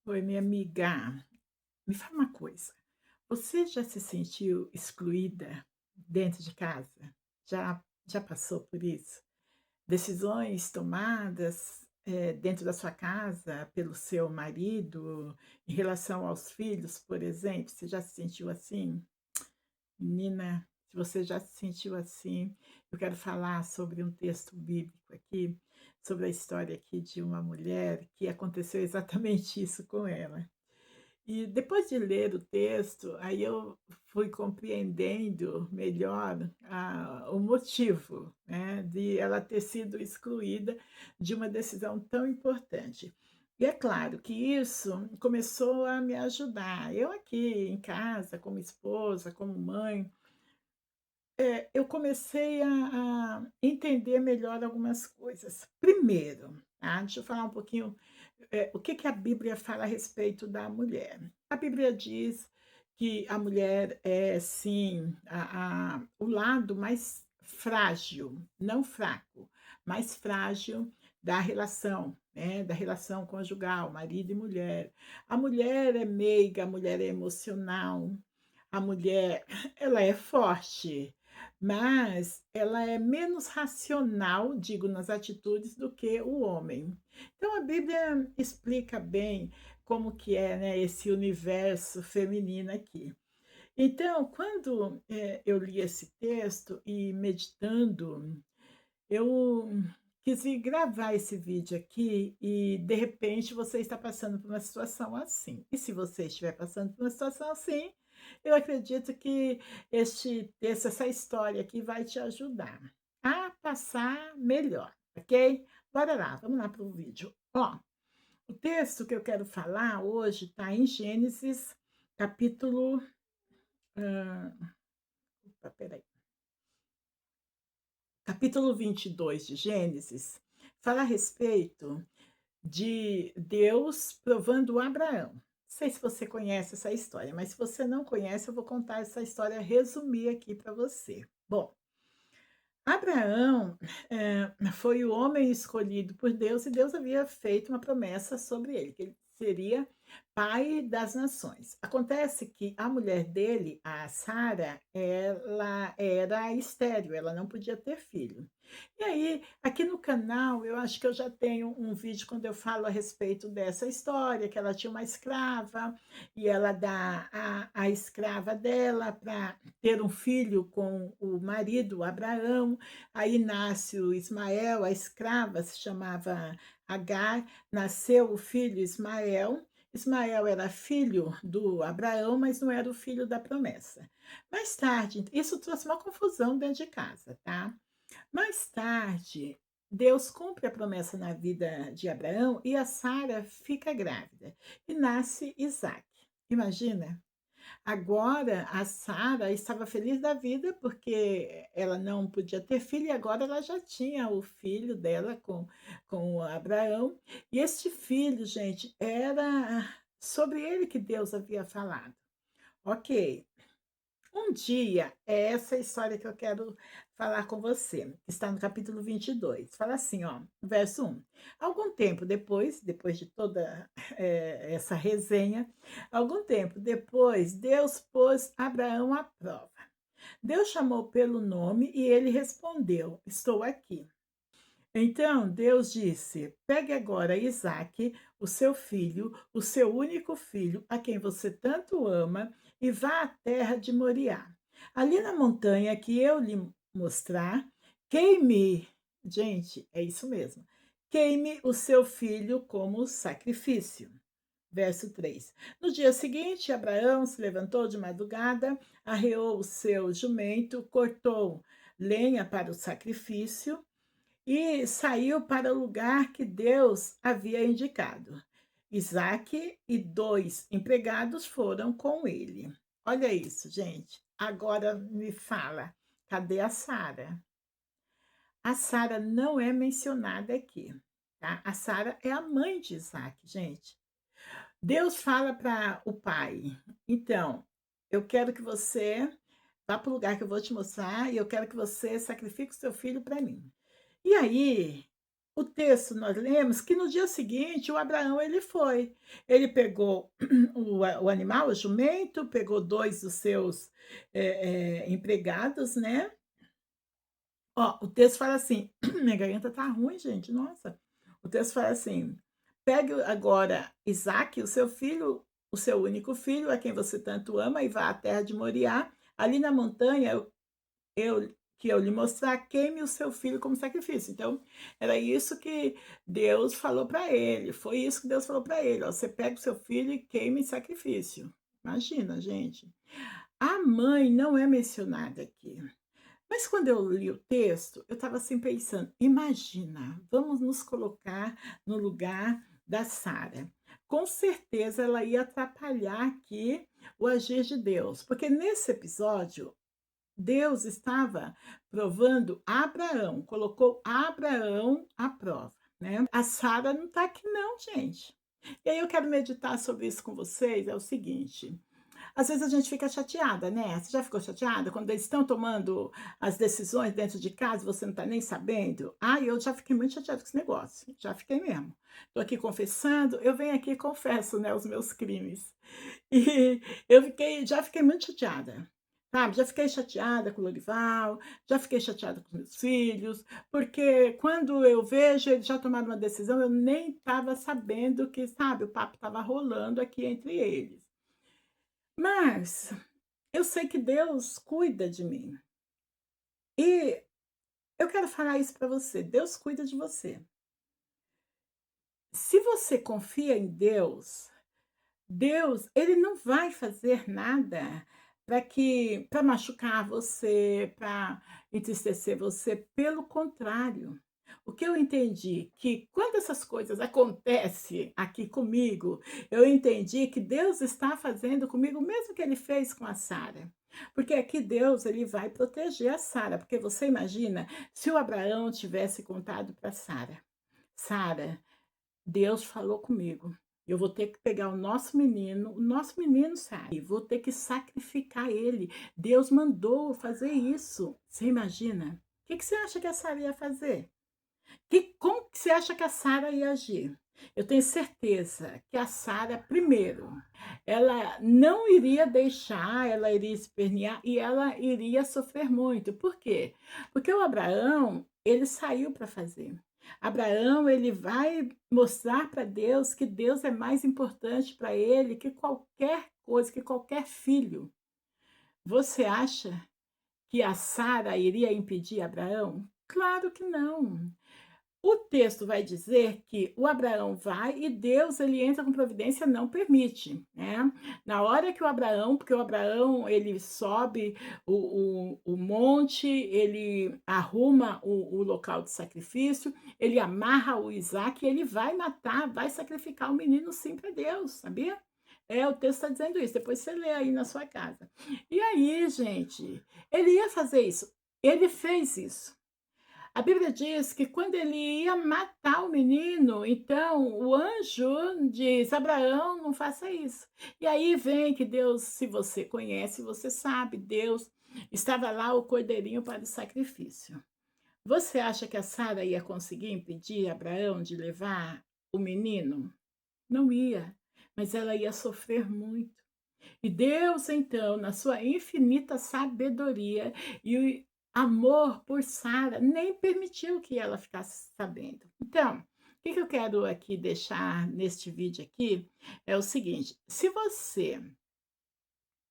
Oi, minha amiga, me fala uma coisa. Você já se sentiu excluída dentro de casa? Já passou por isso? Decisões tomadas, dentro da sua casa pelo seu marido, em relação aos filhos, por exemplo, você já se sentiu assim? Menina, se você já se sentiu assim, eu quero falar sobre um texto bíblico aqui, sobre a história aqui de uma mulher que aconteceu exatamente isso com ela. E depois de ler o texto, aí eu fui compreendendo melhor o motivo, né, de ela ter sido excluída de uma decisão tão importante. E é claro que isso começou a me ajudar. Eu aqui em casa, como esposa, como mãe, eu comecei a entender melhor algumas coisas. Primeiro, tá, deixa eu falar um pouquinho, o que que a Bíblia fala a respeito da mulher. A Bíblia diz que a mulher é sim o lado mais frágil, não fraco, mais frágil da relação, né, da relação conjugal, marido e mulher. A mulher é meiga, a mulher é emocional, a mulher, ela é forte, mas ela é menos racional, digo, nas atitudes, do que o homem. Então a Bíblia explica bem como que é, né, esse universo feminino aqui. Então, quando, eu li esse texto e meditando, eu quis vir gravar esse vídeo aqui e, de repente, você está passando por uma situação assim. E se você estiver passando por uma situação assim, eu acredito que este texto, essa história aqui vai te ajudar a passar melhor, ok? Bora lá, vamos lá para o vídeo. Ó, o texto que eu quero falar hoje está em Gênesis, capítulo. hã, Opa, espera, capítulo 22 de Gênesis, fala a respeito de Deus provando Abraão. Não sei se você conhece essa história, mas se você não conhece, eu vou contar essa história, resumir aqui para você. Bom, Abraão, foi o homem escolhido por Deus e Deus havia feito uma promessa sobre ele, que ele seria pai das nações. Acontece que a mulher dele, a Sara, ela era estéril, ela não podia ter filho. E aí, aqui no canal, eu acho que eu já tenho um vídeo quando eu falo a respeito dessa história, que ela tinha uma escrava e ela dá a escrava dela para ter um filho com o marido, Abraão. Aí nasce o Ismael, a escrava se chamava Agar, nasceu o filho Ismael. Ismael era filho do Abraão, mas não era o filho da promessa. Mais tarde, isso trouxe uma confusão dentro de casa, tá? Mais tarde, Deus cumpre a promessa na vida de Abraão e a Sara fica grávida e nasce Isaac. Imagina? Agora a Sara estava feliz da vida, porque ela não podia ter filho e agora ela já tinha o filho dela com o Abraão. E este filho, gente, era sobre ele que Deus havia falado. Ok, um dia, é essa história que eu quero falar com você, que está no capítulo 22. Fala assim, ó, verso 1. Algum tempo depois, depois de toda essa resenha, algum tempo depois, Deus pôs Abraão à prova. Deus chamou pelo nome e ele respondeu: Estou aqui. Então Deus disse: Pegue agora Isaque, o seu filho, o seu único filho, a quem você tanto ama, e vá à terra de Moriá. Ali na montanha que eu lhe mostrar, queime, gente, é isso mesmo, queime o seu filho como sacrifício. Verso 3. No dia seguinte, Abraão se levantou de madrugada, arreou o seu jumento, cortou lenha para o sacrifício e saiu para o lugar que Deus havia indicado. Isaque e 2 empregados foram com ele. Olha isso, gente. Agora me fala, cadê a Sara? A Sara não é mencionada aqui, tá? A Sara é a mãe de Isaque, gente. Deus fala para o pai: então, eu quero que você vá para o lugar que eu vou te mostrar e eu quero que você sacrifique o seu filho para mim. E aí, o texto nós lemos que no dia seguinte o Abraão ele pegou o animal, o jumento, pegou 2 dos seus, empregados, né. Ó, o texto fala assim minha garganta tá ruim gente, nossa. O texto fala assim: "Pegue agora Isaque, o seu filho, o seu único filho, a quem você tanto ama, e vá à terra de Moriá, ali na montanha eu lhe mostrar, queime o seu filho como sacrifício". Então, era isso que Deus falou para ele, foi isso que Deus falou para ele: "Ó, você pega o seu filho e queime em sacrifício". Imagina, gente. A mãe não é mencionada aqui, mas quando eu li o texto, eu estava assim pensando: "Imagina, vamos nos colocar no lugar da Sara". Com certeza ela ia atrapalhar aqui o agir de Deus, porque nesse episódio Deus estava provando Abraão, colocou Abraão à prova, né. A Sara não está aqui não, gente. E aí eu quero meditar sobre isso com vocês, é o seguinte: às vezes a gente fica chateada, né. Você já ficou chateada quando eles estão tomando as decisões dentro de casa e você não está nem sabendo? Ai, eu já fiquei muito chateada com esse negócio, já fiquei mesmo. Estou aqui confessando, eu venho aqui e confesso, né, os meus crimes. E já fiquei muito chateada, sabe, já fiquei chateada com o Lorival, já fiquei chateada com os meus filhos, porque quando eu vejo eles já tomaram uma decisão, eu nem estava sabendo que, sabe, o papo estava rolando aqui entre eles. Mas eu sei que Deus cuida de mim. E eu quero falar isso para você, Deus cuida de você. Se você confia em Deus, Deus, ele não vai fazer nada para machucar você, para entristecer você, pelo contrário. O que eu entendi, que quando essas coisas acontecem aqui comigo, eu entendi que Deus está fazendo comigo o mesmo que ele fez com a Sara. Porque aqui Deus, ele vai proteger a Sara, porque você imagina se o Abraão tivesse contado para Sara: "Sara, Deus falou comigo. Eu vou ter que pegar o nosso menino sai, vou ter que sacrificar ele. Deus mandou fazer isso". Você imagina? O que você acha que a Sara ia fazer? Como que você acha que a Sara ia agir? Eu tenho certeza que a Sara, primeiro, ela não iria deixar, ela iria espernear e ela iria sofrer muito. Por quê? Porque o Abraão, ele saiu para fazer. Abraão, ele vai mostrar para Deus que Deus é mais importante para ele que qualquer coisa, que qualquer filho. Você acha que a Sara iria impedir Abraão? Claro que não. O texto vai dizer que o Abraão vai e Deus ele entra com providência, não permite, né. Na hora que o Abraão porque o Abraão ele sobe o monte, ele arruma o local de sacrifício, ele amarra o Isaque e ele vai matar, vai sacrificar o menino sim para Deus, sabia? É, o texto está dizendo isso, depois você lê aí na sua casa. E aí, gente, ele ia fazer isso, ele fez isso. A Bíblia diz que quando ele ia matar o menino, então o anjo diz: "Abraão, não faça isso". E aí vem que Deus, se você conhece, você sabe, Deus estava lá o cordeirinho para o sacrifício. Você acha que a Sara ia conseguir impedir Abraão de levar o menino? Não ia, mas ela ia sofrer muito. E Deus, então, na sua infinita sabedoria e o amor por Sara, nem permitiu que ela ficasse sabendo. Então, o que eu quero aqui deixar neste vídeo aqui é o seguinte: se você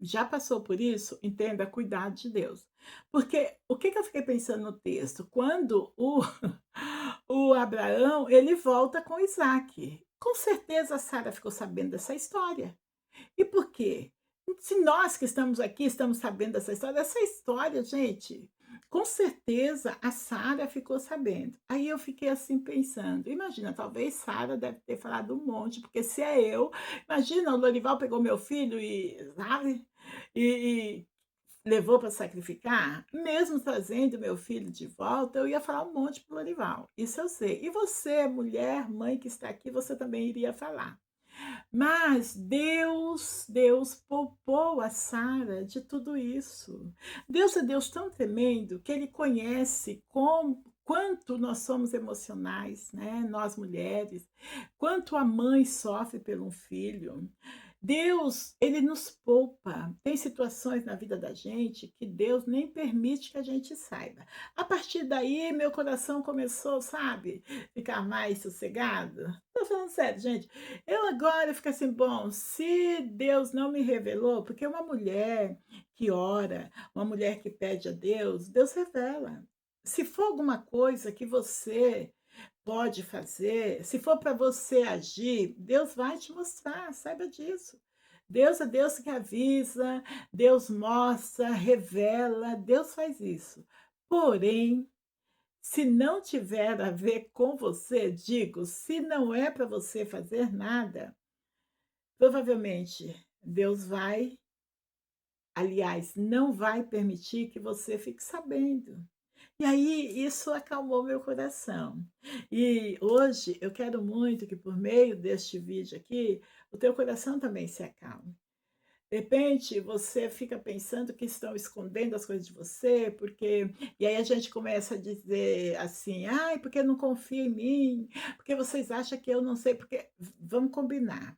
já passou por isso, entenda, cuidado de Deus. Porque o que eu fiquei pensando no texto? Quando o Abraão, ele volta com Isaac. Com certeza a Sara ficou sabendo dessa história. E por quê? Se nós que estamos aqui estamos sabendo dessa história, gente, com certeza a Sara ficou sabendo. Aí eu fiquei assim pensando, imagina, talvez Sara deve ter falado um monte, porque se é eu, imagina, o Lorival pegou meu filho e, sabe, e levou para sacrificar, mesmo trazendo meu filho de volta, eu ia falar um monte para o Lorival, isso eu sei. E você, mulher, mãe que está aqui, você também iria falar. Mas Deus poupou a Sara de tudo isso. Deus é Deus tão tremendo que ele conhece como quanto nós somos emocionais, né, nós mulheres, quanto a mãe sofre por um filho. Deus, ele nos poupa. Tem situações na vida da gente que Deus nem permite que a gente saiba. A partir daí, meu coração começou, sabe, ficar mais sossegado. Tô falando sério, gente. Eu agora fico assim, bom, se Deus não me revelou, porque uma mulher que ora, uma mulher que pede a Deus, Deus revela. Se for alguma coisa que você pode fazer, se for para você agir, Deus vai te mostrar, saiba disso. Deus é Deus que avisa, Deus mostra, revela, Deus faz isso. Porém, se não tiver a ver com você, digo, se não é para você fazer nada, provavelmente Deus vai, aliás, não vai permitir que você fique sabendo. E aí isso acalmou meu coração. E hoje eu quero muito que por meio deste vídeo aqui, o teu coração também se acalme. De repente você fica pensando que estão escondendo as coisas de você, porque e aí a gente começa a dizer assim: "Ai, porque não confia em mim, porque vocês acham que eu não sei", porque vamos combinar.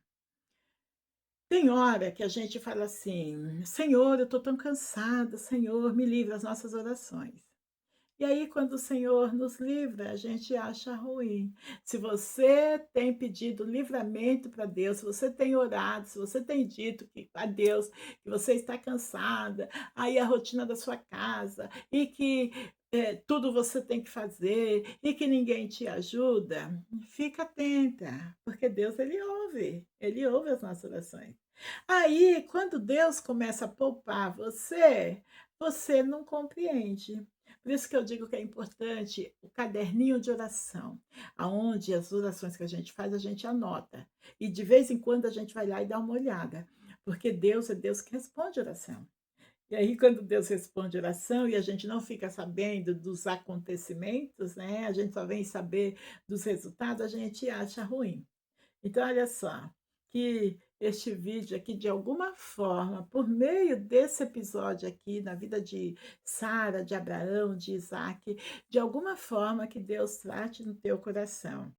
Tem hora que a gente fala assim: "Senhor, eu estou tão cansada, Senhor, me livra", as nossas orações. E aí, quando o Senhor nos livra, a gente acha ruim. Se você tem pedido livramento para Deus, se você tem orado, se você tem dito que a Deus que você está cansada, aí a rotina da sua casa, e que tudo você tem que fazer, e que ninguém te ajuda, fica atenta, porque Deus Ele ouve as nossas orações. Aí, quando Deus começa a poupar você, você não compreende. Por isso que eu digo que é importante o caderninho de oração, aonde as orações que a gente faz, a gente anota. E de vez em quando a gente vai lá e dá uma olhada, porque Deus é Deus que responde oração. E aí, quando Deus responde oração e a gente não fica sabendo dos acontecimentos, né? A gente só vem saber dos resultados, a gente acha ruim. Então, olha só, que este vídeo aqui, de alguma forma, por meio desse episódio aqui, na vida de Sara, de Abraão, de Isaac, de alguma forma que Deus trate no teu coração.